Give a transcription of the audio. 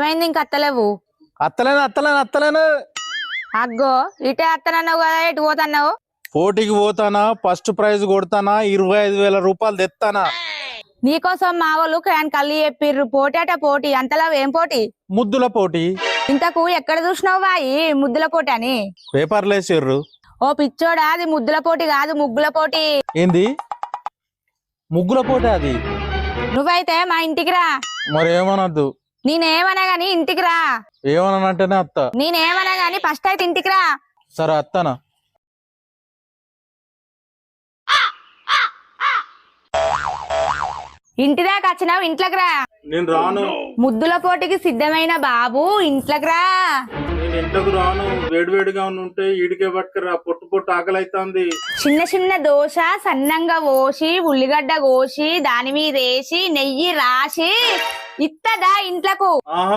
ఏమైంది ఇంక అత్తలేవు? అత్తలేను అగ్గో ఇటే అత్తనన్నావు కదా, ఎటు పోతన్నావు? పోటీకి పోతానా, ఫస్ట్ ప్రైజ్ కొడతానా, 25,000 రూపాయలు తెస్తానా. నీకోసం మా వాళ్ళు కళ్ళు చెప్పిర్రు, పోటీ అట పోటీ. అంతలా ఏం పోటీ? ముద్దుల పోటీ. ఇంతకు ఎక్కడ చూసినావు బాయి ముద్దుల పోటీ అని? పేపర్లు వేసిర్రు. ఓ పిచ్చోడా, అది ముద్దుల పోటీ కాదు, ముగ్గుల పోటీ. ఏంది ముగ్గుల పోటీ? అది నువ్వైతే మా ఇంటికి రా. మరి ఏమనద్దు. నేనేమన్నా గాని ఇంటికి రా. ఏమనంటేనే అత్త. నేనేమన్నా గాని ఫస్ట్ అయితే ఇంటికి రా. సరే అత్తనా. ఇంటి దాకా వచ్చినావు, ఇంట్లోకి రా. నేను రాను. ముద్దుల పోటీకి సిద్ధమైన బాబు, ఇంట్లోకి రా. నేను ఇంట్లోకి రాను. వేడివేడిగా ఉంటే ఈడికే పట్టుకురా, పొట్టు ఆకలి అవుతుంది. చిన్న చిన్న దోశ సన్నంగా పోసి, ఉల్లిగడ్డ కోసి, దాని మీద వేసి, నెయ్యి రాసి ఇత్తదా ఇంట్లకు.